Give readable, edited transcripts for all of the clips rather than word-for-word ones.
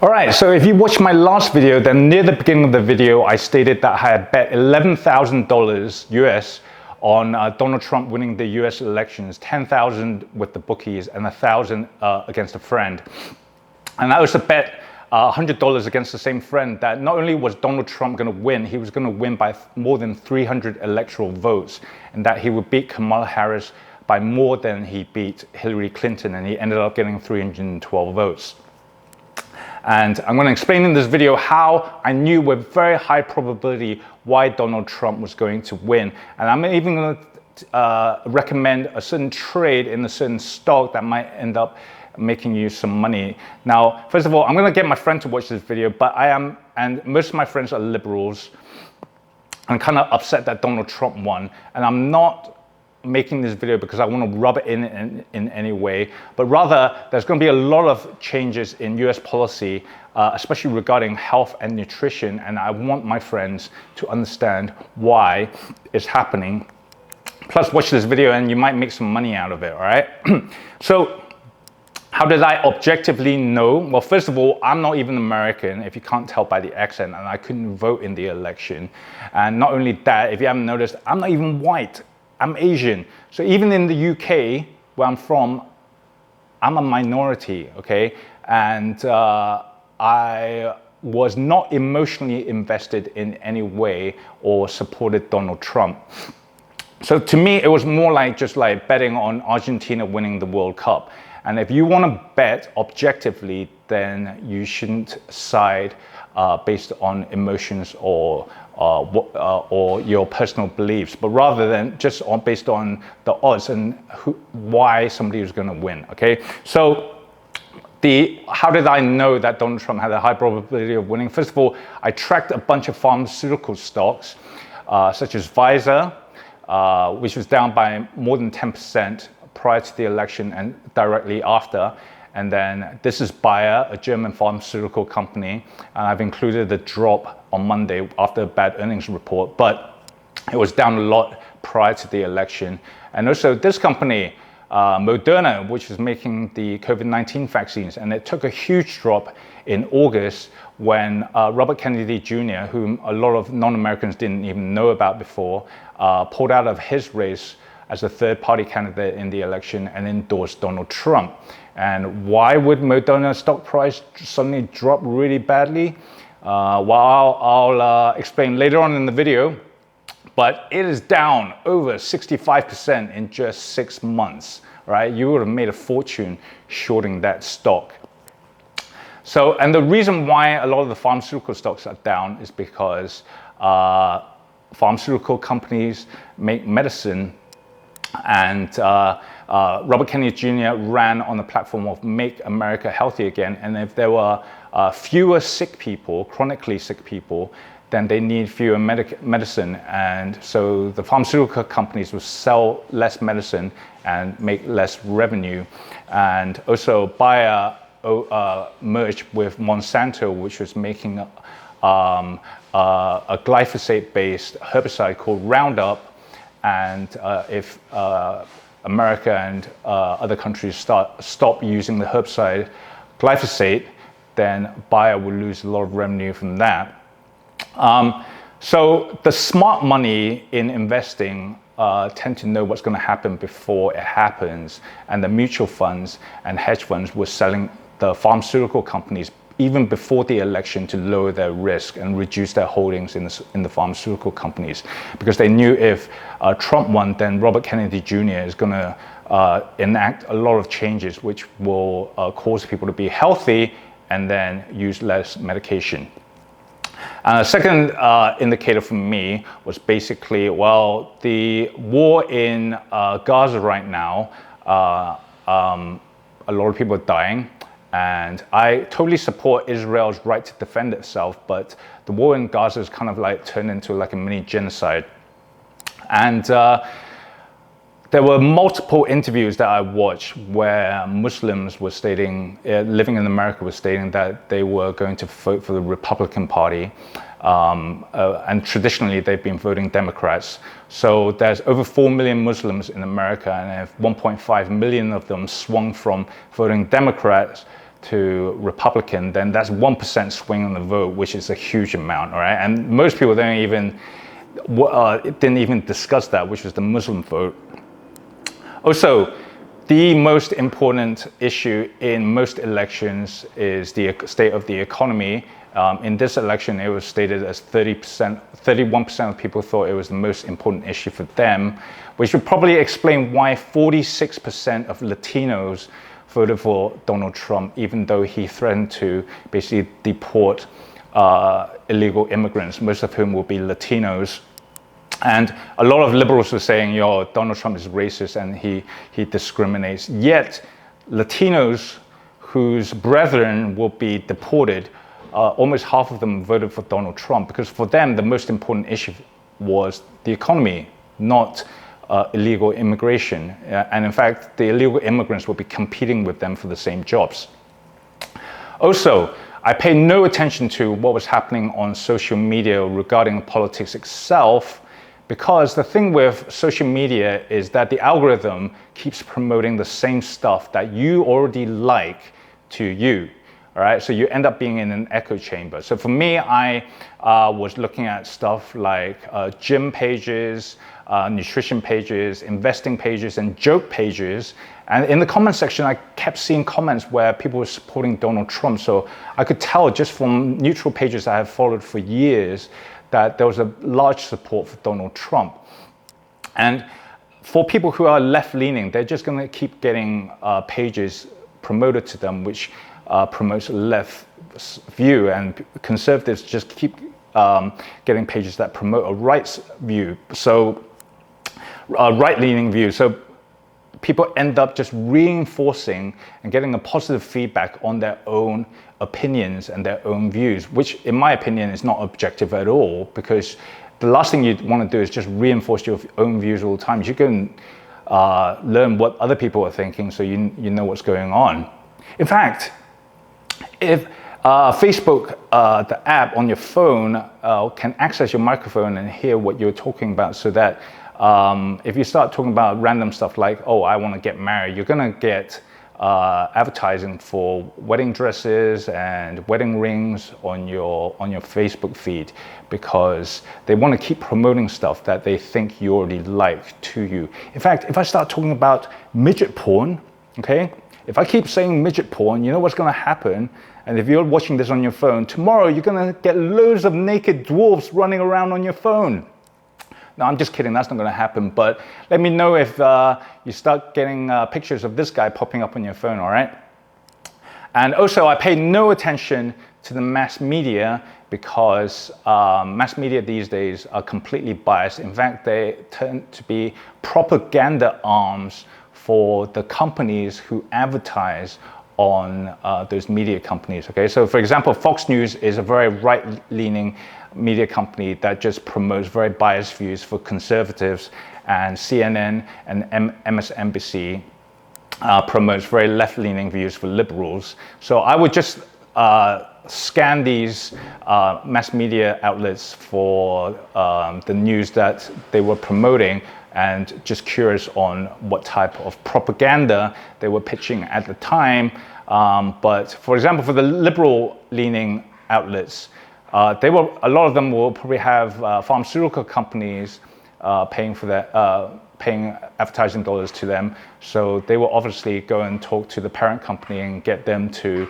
All right, so if you watched my last video, then near the beginning of the video, I stated that I had bet $11,000 US on Donald Trump winning the US elections, 10,000 with the bookies and 1,000 against a friend. And I was to bet $100 against the same friend that not only was Donald Trump going to win, he was going to win by more than 300 electoral votes, and that he would beat Kamala Harris by more than he beat Hillary Clinton, and he ended up getting 312 votes. And I'm going to explain in this video how I knew with very high probability why Donald Trump was going to win. And I'm even going to recommend a certain trade in a certain stock that might end up making you some money. Now, first of all, I'm going to get my friend to watch this video, but and most of my friends are liberals. I'm kind of upset that Donald Trump won, and I'm not making this video because I want to rub it in any way, but rather there's going to be a lot of changes in US policy, especially regarding health and nutrition, and I want my friends to understand why it's happening. Plus, watch this video and you might make some money out of it, all right? So, how did I objectively know? Well, first of all, I'm not even American, if you can't tell by the accent, and I couldn't vote in the election. And not only that, if you haven't noticed, I'm not even white. I'm Asian. So even in the UK, where I'm from, I'm a minority, okay? And I was not emotionally invested in any way or supported Donald Trump. So to me, it was more like just like betting on Argentina winning the World Cup. And if you want to bet objectively, then you shouldn't side based on emotions or your personal beliefs, but rather than just based on the odds and why somebody was going to win. Okay, so how did I know that Donald Trump had a high probability of winning? First of all, I tracked a bunch of pharmaceutical stocks, such as Pfizer, which was down by more than 10% prior to the election and directly after. And then this is Bayer, a German pharmaceutical company, and I've included the drop on Monday after a bad earnings report, but it was down a lot prior to the election. And also this company, Moderna, which is making the COVID-19 vaccines, and it took a huge drop in August when Robert Kennedy Jr., whom a lot of non-Americans didn't even know about before, pulled out of his race as a third-party candidate in the election and endorsed Donald Trump. And why would Moderna stock price suddenly drop really badly? Well, I'll explain later on in the video, but it is down over 65% in just 6 months, right? You would have made a fortune shorting that stock. So, and the reason why a lot of the pharmaceutical stocks are down is because pharmaceutical companies make medicine, and Robert Kennedy Jr. ran on the platform of Make America Healthy Again. And if there were fewer sick people, chronically sick people, then they need fewer medicine. And so the pharmaceutical companies will sell less medicine and make less revenue. And also Bayer merged with Monsanto, which was making a glyphosate-based herbicide called Roundup. And if America and other countries stop using the herbicide glyphosate, then Bayer will lose a lot of revenue from that. So the smart money in investing tend to know what's going to happen before it happens, and the mutual funds and hedge funds were selling the pharmaceutical companies even before the election to lower their risk and reduce their holdings in the pharmaceutical companies, because they knew if Trump won, then Robert Kennedy Jr. is going to enact a lot of changes which will cause people to be healthy and then use less medication. And a second indicator for me was basically, well, the war in Gaza right now, a lot of people are dying. And I totally support Israel's right to defend itself, but the war in Gaza is kind of like turned into like a mini genocide. And there were multiple interviews that I watched where Muslims were stating, living in America, were stating that they were going to vote for the Republican Party. And traditionally they've been voting Democrats. So there's over 4 million Muslims in America, and if 1.5 million of them swung from voting Democrats to Republican, then that's 1% swing on the vote, which is a huge amount, all right? And most people didn't even discuss that, which was the Muslim vote. Also, the most important issue in most elections is the state of the economy. In this election, it was stated as 31% of people thought it was the most important issue for them, which would probably explain why 46% of Latinos voted for Donald Trump, even though he threatened to basically deport illegal immigrants, most of whom will be Latinos. And a lot of liberals were saying, Donald Trump is racist and he discriminates. Yet, Latinos whose brethren will be deported, almost half of them voted for Donald Trump, because for them, the most important issue was the economy, not illegal immigration. And in fact, the illegal immigrants will be competing with them for the same jobs. Also, I paid no attention to what was happening on social media regarding politics itself, because the thing with social media is that the algorithm keeps promoting the same stuff that you already like to you. All right, so you end up being in an echo chamber. So for me, I was looking at stuff like gym pages, nutrition pages, investing pages, and joke pages. And in the comment section, I kept seeing comments where people were supporting Donald Trump. So I could tell just from neutral pages I have followed for years that there was a large support for Donald Trump. And for people who are left-leaning, they're just going to keep getting pages promoted to them, which promotes left view, and conservatives just keep getting pages that promote a rights view, so a right-leaning view. So people end up just reinforcing and getting a positive feedback on their own opinions and their own views, which in my opinion is not objective at all, because the last thing you want to do is just reinforce your own views all the time. You can learn what other people are thinking, so you know what's going on. In fact, if Facebook, the app on your phone, can access your microphone and hear what you're talking about, so that if you start talking about random stuff like, oh, I want to get married, you're going to get advertising for wedding dresses and wedding rings on your Facebook feed, because they want to keep promoting stuff that they think you already like to you. In fact, if I start talking about midget porn, okay, if I keep saying midget porn, you know what's going to happen? And if you're watching this on your phone, tomorrow you're going to get loads of naked dwarfs running around on your phone. No, I'm just kidding, that's not going to happen. But let me know if you start getting pictures of this guy popping up on your phone, all right? And also, I pay no attention to the mass media, because mass media these days are completely biased. In fact, they tend to be propaganda arms for the companies who advertise on those media companies, okay? So for example, Fox News is a very right-leaning media company that just promotes very biased views for conservatives, and CNN and MSNBC promotes very left-leaning views for liberals. So I would just scan these mass media outlets for the news that they were promoting, and just curious on what type of propaganda they were pitching at the time. But for example, for the liberal-leaning outlets, a lot of them will probably have pharmaceutical companies paying for their paying advertising dollars to them. So they will obviously go and talk to the parent company and get them to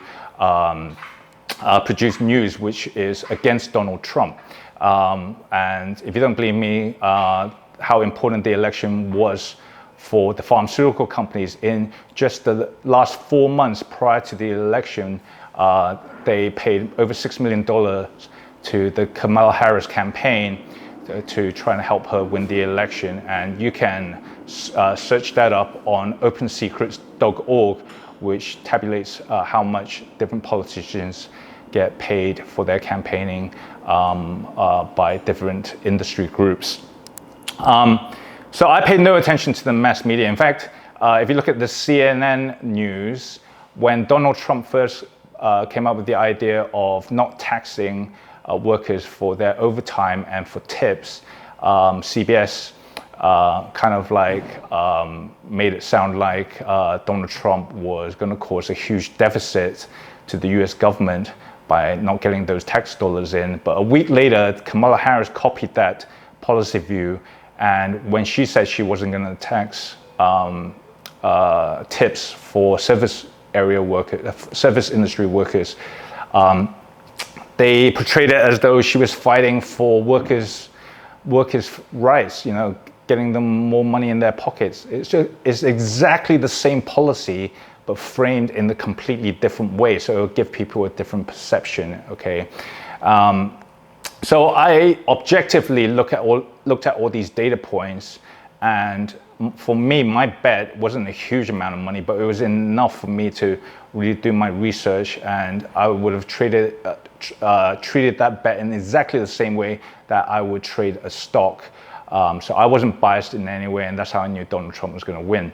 produce news which is against Donald Trump. And if you don't believe me, how important the election was for the pharmaceutical companies, in just the last 4 months prior to the election, they paid over $6 million to the Kamala Harris campaign to try and help her win the election. And you can search that up on opensecrets.org, which tabulates how much different politicians get paid for their campaigning by different industry groups. So I paid no attention to the mass media. In fact, if you look at the CNN news, when Donald Trump first came up with the idea of not taxing workers for their overtime and for tips, CBS kind of like made it sound like Donald Trump was going to cause a huge deficit to the US government by not getting those tax dollars in. But a week later, Kamala Harris copied that policy view, and when she said she wasn't going to tax tips for service industry workers, they portrayed it as though she was fighting for workers' rights, getting them more money in their pockets. It's exactly the same policy, but framed in a completely different way. So it'll give people a different perception. Okay. So I objectively looked at all these data points, and for me, my bet wasn't a huge amount of money, but it was enough for me to really do my research, and I would have treated that bet in exactly the same way that I would trade a stock. So I wasn't biased in any way, and that's how I knew Donald Trump was going to win.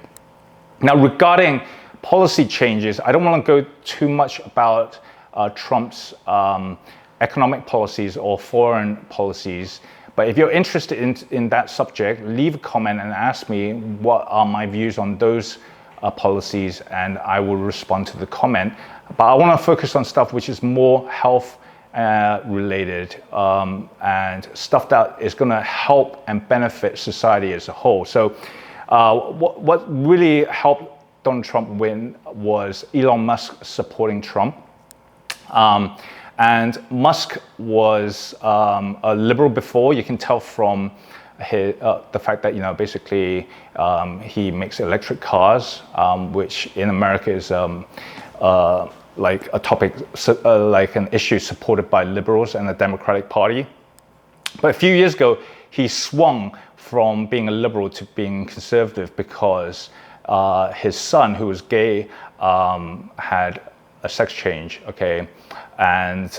Now, regarding policy changes, I don't want to go too much about Trump's economic policies or foreign policies. But if you're interested in that subject, leave a comment and ask me what are my views on those policies, and I will respond to the comment. But I want to focus on stuff which is more health related and stuff that is going to help and benefit society as a whole. So what really helped Donald Trump win was Elon Musk supporting Trump. And Musk was a liberal before. You can tell from the fact that basically he makes electric cars, which in America is like a topic, like an issue supported by liberals and the Democratic Party. But a few years ago, he swung from being a liberal to being conservative because his son, who was gay, had a sex change. Okay. And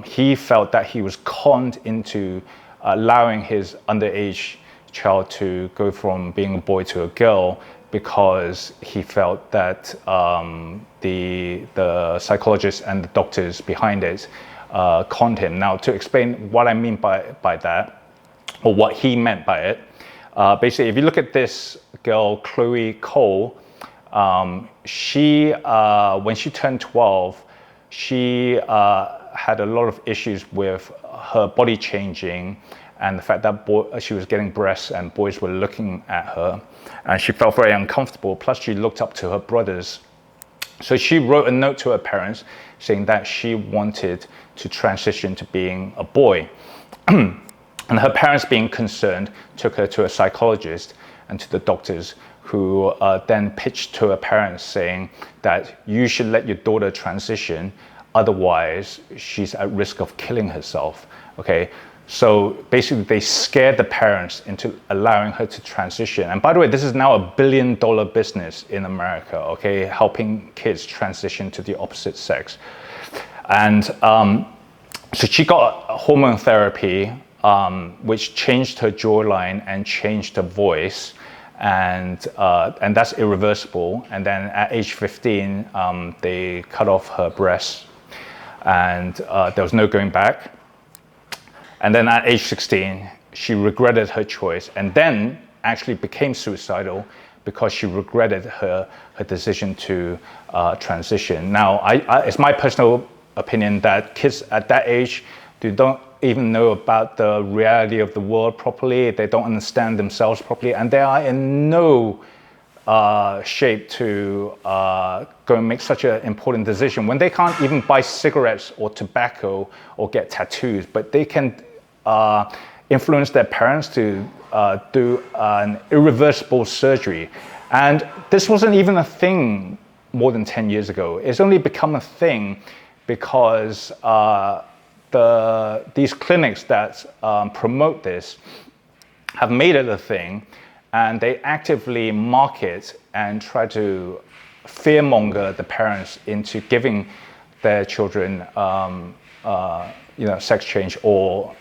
he felt that he was conned into allowing his underage child to go from being a boy to a girl because he felt that the psychologists and the doctors behind it conned him. Now, to explain what I mean by that, or what he meant by it, basically, if you look at this girl, Chloe Cole, she when she turned 12, she had a lot of issues with her body changing and the fact that she was getting breasts and boys were looking at her, and she felt very uncomfortable. Plus, she looked up to her brothers. So she wrote a note to her parents saying that she wanted to transition to being a boy. And her parents, being concerned, took her to a psychologist and to the doctors, who then pitched to her parents saying that you should let your daughter transition, otherwise she's at risk of killing herself. Okay, so basically they scared the parents into allowing her to transition. And by the way, this is now $1 billion business in America, okay, helping kids transition to the opposite sex. And so she got hormone therapy, which changed her jawline and changed her voice. And that's irreversible. And then at age 15, they cut off her breasts, and there was no going back. And then at age 16, she regretted her choice, and then actually became suicidal because she regretted her decision to transition. Now, it's my personal opinion that kids at that age don't even know about the reality of the world properly. They don't understand themselves properly, and they are in no shape to go and make such an important decision when they can't even buy cigarettes or tobacco or get tattoos, but they can influence their parents to do an irreversible surgery. And this wasn't even a thing more than 10 years ago. It's only become a thing because these clinics that promote this have made it a thing, and they actively market and try to fearmonger the parents into giving their children sex change, or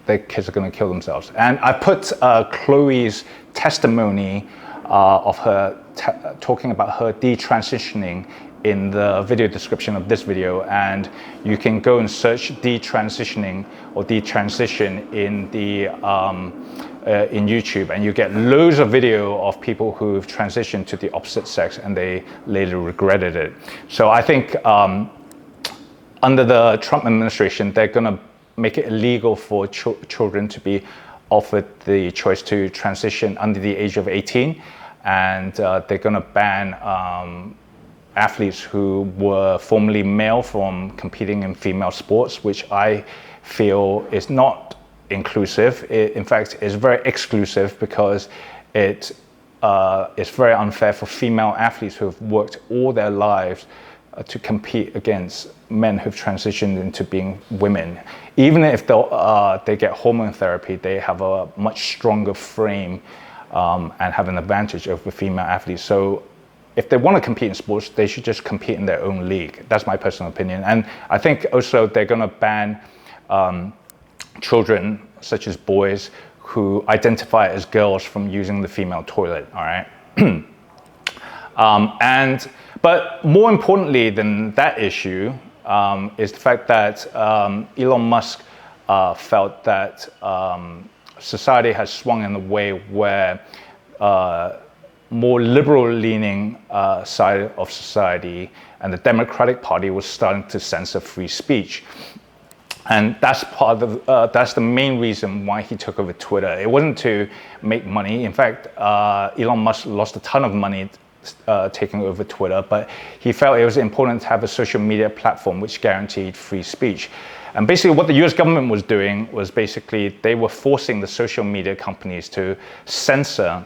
their kids are going to kill themselves. And I put Chloe's testimony of her talking about her detransitioning in the video description of this video, and you can go and search detransitioning or detransition in the in YouTube, and you get loads of video of people who've transitioned to the opposite sex and they later regretted it. So I think under the Trump administration, they're going to make it illegal for children to be offered the choice to transition under the age of 18, and they're going to ban athletes who were formerly male from competing in female sports, which I feel is not inclusive. It, in fact, is very exclusive, because it's very unfair for female athletes who have worked all their lives to compete against men who've transitioned into being women. Even if they get hormone therapy, they have a much stronger frame and have an advantage over female athletes. So if they want to compete in sports, they should just compete in their own league. That's my personal opinion. And I think also they're going to ban children, such as boys, who identify as girls from using the female toilet, all right? But more importantly than that issue is the fact that Elon Musk felt that society has swung in a way where more liberal-leaning side of society and the Democratic Party was starting to censor free speech. And that's that's the main reason why he took over Twitter. It wasn't to make money. In fact, Elon Musk lost a ton of money taking over Twitter, but he felt it was important to have a social media platform which guaranteed free speech. And basically what the US government was doing was basically they were forcing the social media companies to censor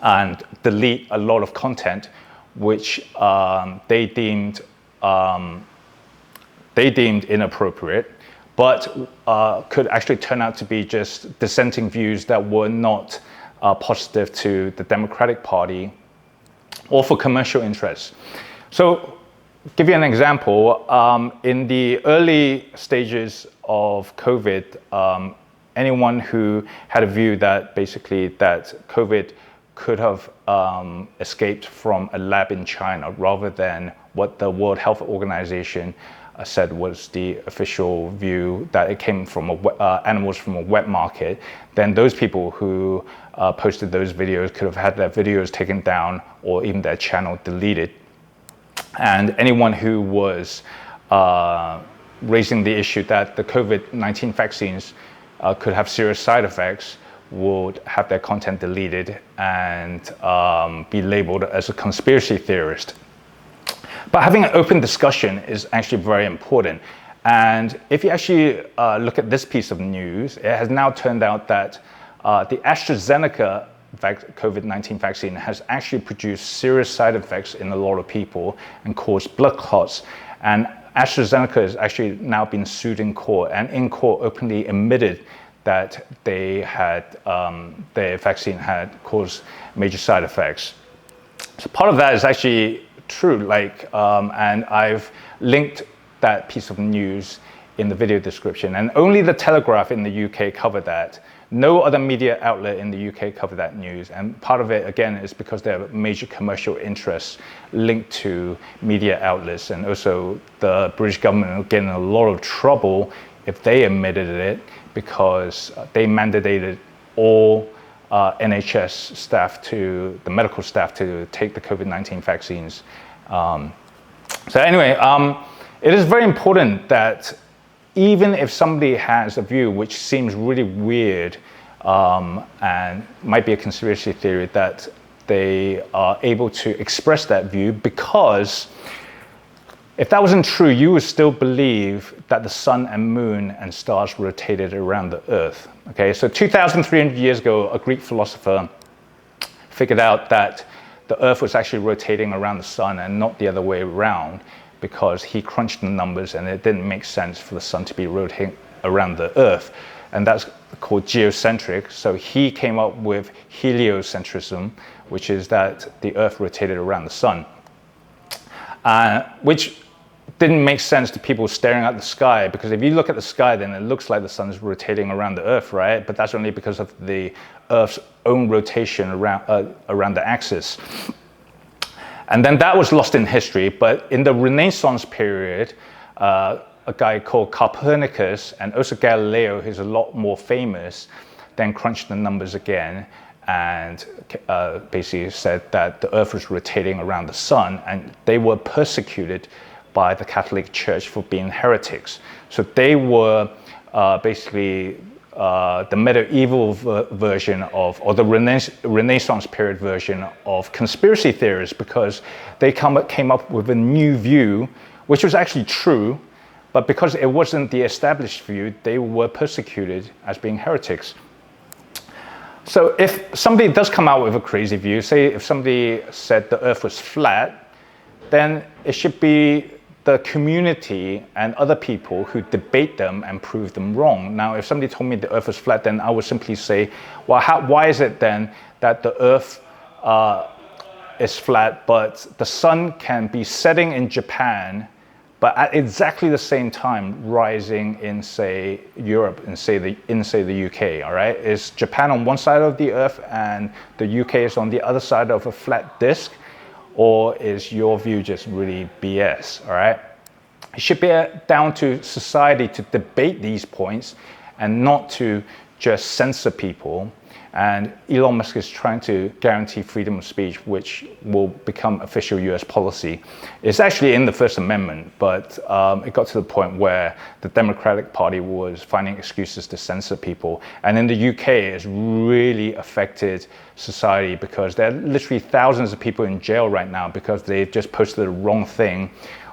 and delete a lot of content which they deemed inappropriate, but could actually turn out to be just dissenting views that were not positive to the Democratic Party or for commercial interests. So, give you an example, in the early stages of COVID, anyone who had a view that basically that COVID could have escaped from a lab in China rather than what the World Health Organization said was the official view, that it came from animals from a wet market, then those people who posted those videos could have had their videos taken down or even their channel deleted. And anyone who was raising the issue that the COVID-19 vaccines could have serious side effects would have their content deleted and be labeled as a conspiracy theorist. But having an open discussion is actually very important. And if you actually look at this piece of news, it has now turned out that the Astrazeneca COVID-19 vaccine has actually produced serious side effects in a lot of people and caused blood clots. And AstraZeneca has actually now been sued in court, and in court openly admitted that they had their vaccine had caused major side effects. So part of that is actually true, and I've linked that piece of news in the video description, and only the Telegraph in the UK covered that. No other media outlet in the UK covered that news, and part of it again is because there are major commercial interests linked to media outlets, and also the British government will get in a lot of trouble if they admitted it, because they mandated all NHS staff the medical staff to take the COVID-19 vaccines. So anyway, it is very important that even if somebody has a view which seems really weird and might be a conspiracy theory, that they are able to express that view, because if that wasn't true, you would still believe that the sun and moon and stars rotated around the earth. Okay, so 2,300 years ago, a Greek philosopher figured out that the earth was actually rotating around the sun and not the other way around, because he crunched the numbers and it didn't make sense for the sun to be rotating around the earth. And that's called geocentric. So he came up with heliocentrism, which is that the earth rotated around the sun, which didn't make sense to people staring at the sky, because if you look at the sky, then it looks like the sun's rotating around the earth, right? But that's only because of the earth's own rotation around the axis. And then that was lost in history. But in the Renaissance period, a guy called Copernicus and also Galileo, who's a lot more famous, then crunched the numbers again and basically said that the earth was rotating around the sun, and they were persecuted by the Catholic Church for being heretics. So they were basically the medieval version of, or the Renaissance period version of conspiracy theories, because they came up with a new view, which was actually true, but because it wasn't the established view, they were persecuted as being heretics. So if somebody does come out with a crazy view, say if somebody said the earth was flat, then it should be the community and other people who debate them and prove them wrong. Now, if somebody told me the earth was flat, then I would simply say, well, why is it then that the earth is flat, but the sun can be setting in Japan, but at exactly the same time rising in, say, Europe and say the UK, all right? Is Japan on one side of the earth and the UK is on the other side of a flat disk? Or is your view just really BS, all right? It should be down to society to debate these points and not to just censor people. And Elon Musk is trying to guarantee freedom of speech, which will become official US policy. It's actually in the First Amendment, but it got to the point where the Democratic Party was finding excuses to censor people. And in the UK, it's really affected society because there are literally thousands of people in jail right now because they just posted the wrong thing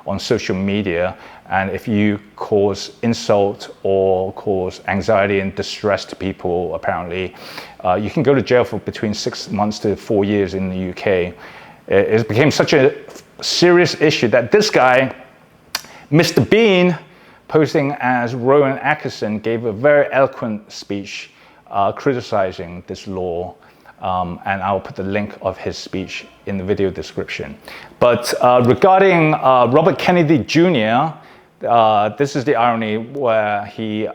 on social media. And if you cause insult or cause anxiety and distress to people, apparently, you can go to jail for between 6 months to 4 years in the UK. It became such a serious issue that this guy, Mr. Bean, posing as Rowan Atkinson, gave a very eloquent speech criticizing this law. And I'll put the link of his speech in the video description. But regarding Robert Kennedy Jr., this is the irony where he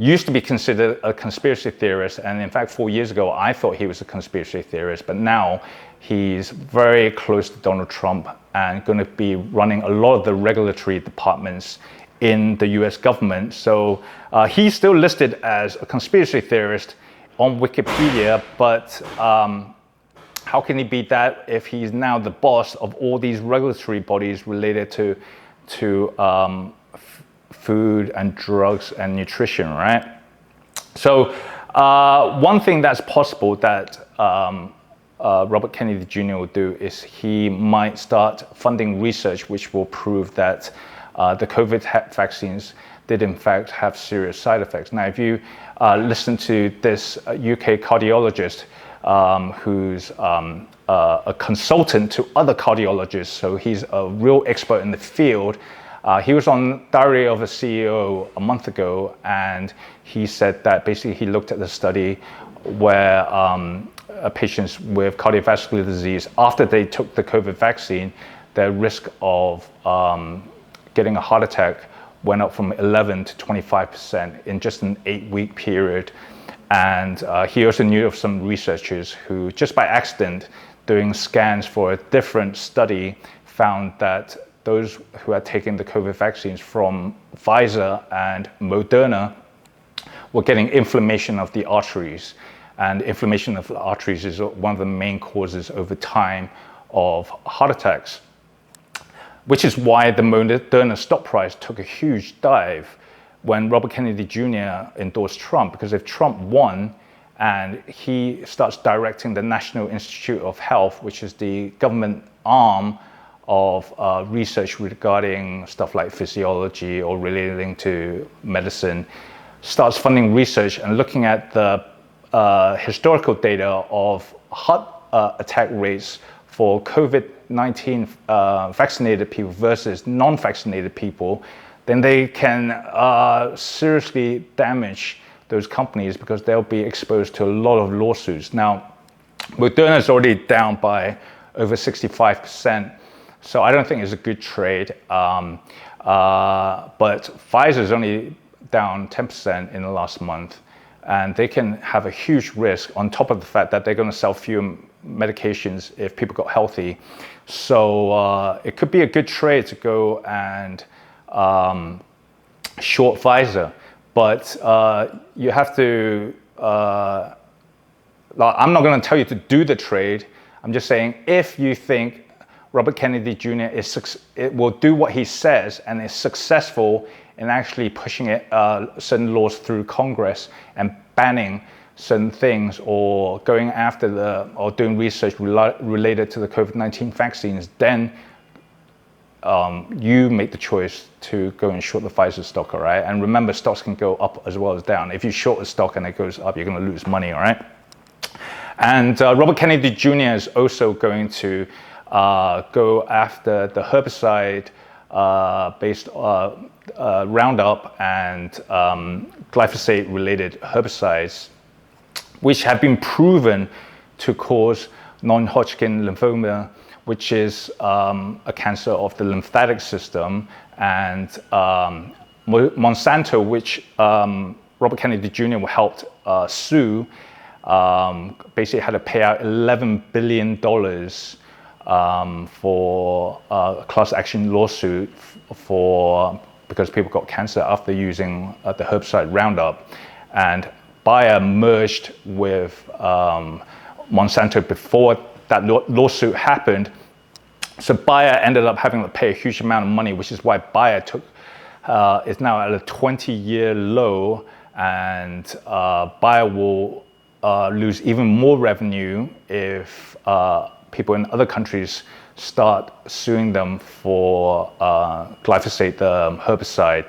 used to be considered a conspiracy theorist. And in fact, 4 years ago, I thought he was a conspiracy theorist. But now he's very close to Donald Trump and going to be running a lot of the regulatory departments in the US government. So he's still listed as a conspiracy theorist on Wikipedia, but how can he be that if he's now the boss of all these regulatory bodies related to food and drugs and nutrition, right? So one thing that's possible that Robert Kennedy Jr. will do is he might start funding research which will prove that the COVID vaccines did in fact have serious side effects. Now, if you listen to this UK cardiologist who's a consultant to other cardiologists, so he's a real expert in the field. He was on Diary of a CEO a month ago, and he said that basically he looked at the study where patients with cardiovascular disease, after they took the COVID vaccine, their risk of getting a heart attack went up from 11 to 25% in just an 8-week period. And he also knew of some researchers who, just by accident, doing scans for a different study, found that those who had taken the COVID vaccines from Pfizer and Moderna were getting inflammation of the arteries. And inflammation of the arteries is one of the main causes over time of heart attacks, which is why the Moderna stock price took a huge dive when Robert Kennedy Jr. endorsed Trump, because if Trump won and he starts directing the National Institute of Health, which is the government arm of research regarding stuff like physiology or relating to medicine, starts funding research and looking at the historical data of heart attack rates for COVID-19 vaccinated people versus non-vaccinated people, then they can seriously damage those companies because they'll be exposed to a lot of lawsuits. Now, Moderna is already down by over 65%, so I don't think it's a good trade. But Pfizer is only down 10% in the last month, and they can have a huge risk on top of the fact that they're going to sell fewer medications if people got healthy. So it could be a good trade to go and short Pfizer, but you have to, I'm not going to tell you to do the trade. I'm just saying, if you think Robert Kennedy Jr. It will do what he says and is successful in actually pushing certain laws through Congress and banning certain things, or going after or doing research related to the COVID-19 vaccines, then you make the choice to go and short the Pfizer stock, all right? And remember, stocks can go up as well as down. If you short a stock and it goes up, you're going to lose money, all right? And Robert Kennedy Jr. is also going to go after the herbicide based Roundup and glyphosate related herbicides, which have been proven to cause non-Hodgkin lymphoma, which is a cancer of the lymphatic system. And Monsanto, which Robert Kennedy Jr. helped sue, basically had to pay out $11 billion for a class action lawsuit because people got cancer after using the herbicide Roundup. And Bayer merged with Monsanto before that lawsuit happened. So Bayer ended up having to pay a huge amount of money, which is why Bayer is now at a 20-year low, and Bayer will lose even more revenue if people in other countries start suing them for glyphosate, the herbicide.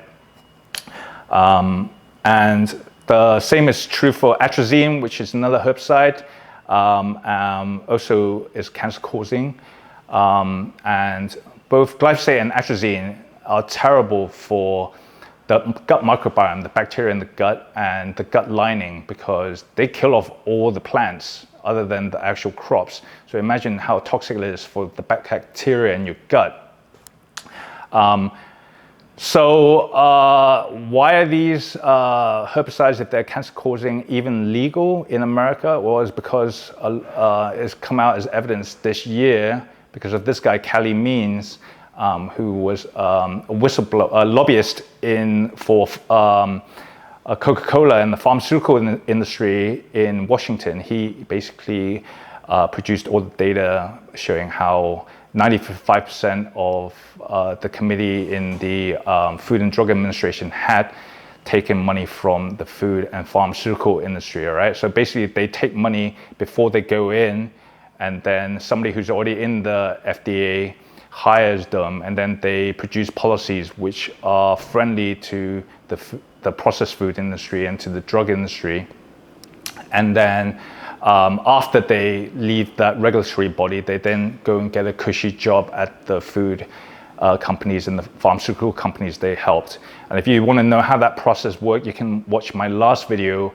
And the same is true for Atrazine, which is another herbicide, also is cancer-causing. And both glyphosate and Atrazine are terrible for the gut microbiome, the bacteria in the gut and the gut lining, because they kill off all the plants other than the actual crops. So imagine how toxic it is for the bacteria in your gut. So why are these herbicides, if they're cancer-causing, even legal in America? Well, it's because it's come out as evidence this year because of this guy, Cali Means, who was a whistleblower, a lobbyist for Coca-Cola and the pharmaceutical industry in Washington. He basically produced all the data showing how 95% of the committee in the Food and Drug Administration had taken money from the food and pharmaceutical industry, all right? So basically they take money before they go in, and then somebody who's already in the FDA hires them, and then they produce policies which are friendly to the processed food industry and to the drug industry. And then after they leave that regulatory body, they then go and get a cushy job at the food companies and the pharmaceutical companies they helped. And if you want to know how that process worked, you can watch my last video,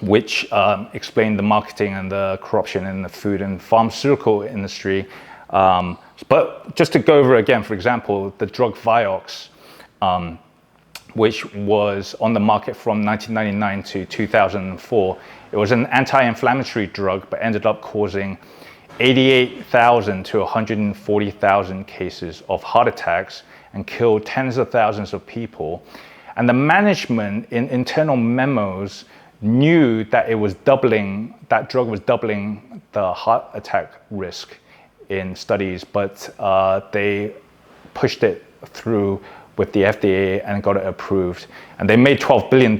which explained the marketing and the corruption in the food and pharmaceutical industry. But just to go over again, for example, the drug Vioxx, which was on the market from 1999 to 2004. It was an anti-inflammatory drug, but ended up causing 88,000 to 140,000 cases of heart attacks and killed tens of thousands of people. And the management in internal memos knew that that drug was doubling the heart attack risk in studies, but they pushed it through with the FDA and got it approved. And they made $12 billion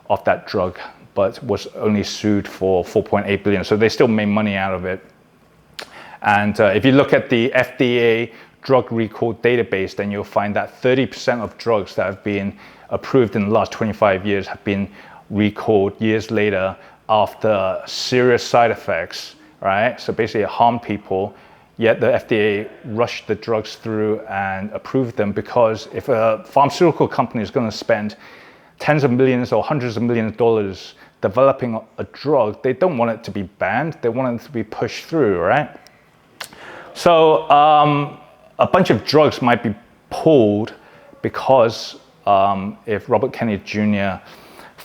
off that drug, but was only sued for $4.8 billion. So they still made money out of it. And if you look at the FDA drug recall database, then you'll find that 30% of drugs that have been approved in the last 25 years have been recalled years later after serious side effects, right? So basically it harmed people. Yet the FDA rushed the drugs through and approved them, because if a pharmaceutical company is going to spend tens of millions or hundreds of millions of dollars developing a drug, they don't want it to be banned. They want it to be pushed through, right? So a bunch of drugs might be pulled because if Robert Kennedy Jr.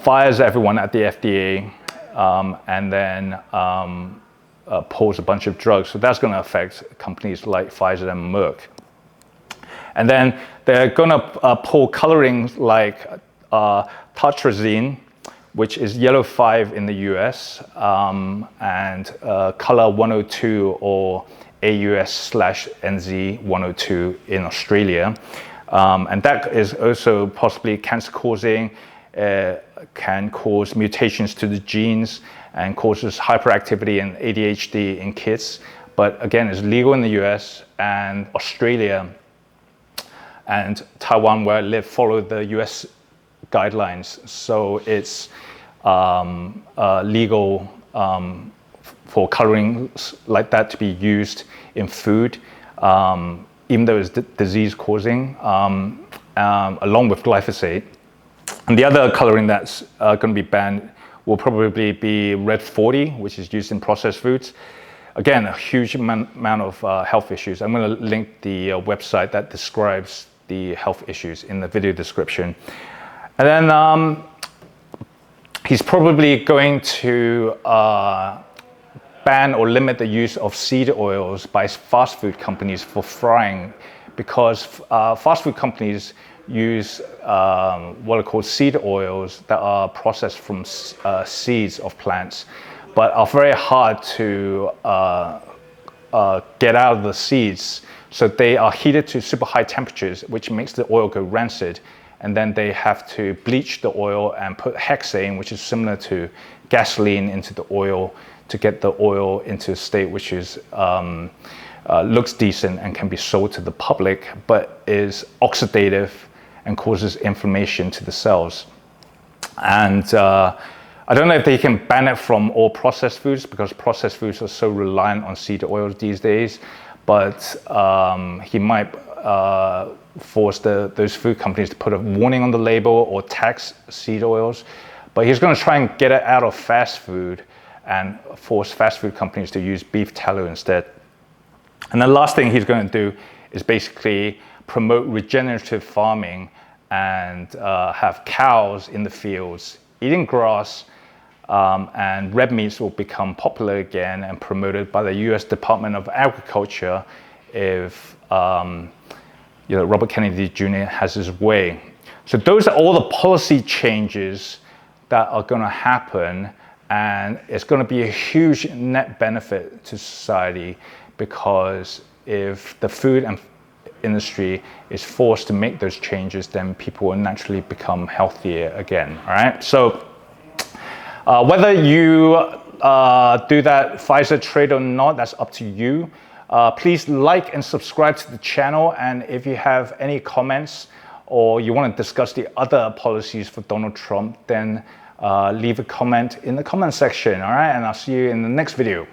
fires everyone at the FDA, and then pulls a bunch of drugs. So that's going to affect companies like Pfizer and Merck. And then they're going to pull coloring like Atrazine, which is yellow 5 in the US, and color 102 or AUS/NZ 102 in Australia. And that is also possibly cancer causing, can cause mutations to the genes and causes hyperactivity and ADHD in kids. But again, it's legal in the US, and Australia and Taiwan, where I live, follow the US guidelines. So it's legal for colorings like that to be used in food, even though it's disease causing, along with glyphosate. And the other coloring that's going to be banned will probably be red 40, which is used in processed foods. Again, a huge amount of health issues. I'm going to link the website that describes the health issues in the video description. And then he's probably going to ban or limit the use of seed oils by fast food companies for frying, because fast food companies use what are called seed oils that are processed from seeds of plants, but are very hard to get out of the seeds. So they are heated to super high temperatures, which makes the oil go rancid. And then they have to bleach the oil and put hexane, which is similar to gasoline, into the oil to get the oil into a state which is looks decent and can be sold to the public, but is oxidative and causes inflammation to the cells. And I don't know if they can ban it from all processed foods, because processed foods are so reliant on seed oils these days, but he might force those food companies to put a warning on the label or tax seed oils. But he's going to try and get it out of fast food and force fast food companies to use beef tallow instead. And the last thing he's going to do is basically promote regenerative farming and have cows in the fields eating grass, and red meats will become popular again and promoted by the US Department of Agriculture if Robert Kennedy Jr. has his way. So those are all the policy changes that are going to happen, and it's going to be a huge net benefit to society, because if the food and industry is forced to make those changes, then people will naturally become healthier again. All right. So whether you do that Pfizer trade or not, that's up to you. Please like and subscribe to the channel. And if you have any comments or you want to discuss the other policies for Donald Trump, then leave a comment in the comment section. All right. And I'll see you in the next video.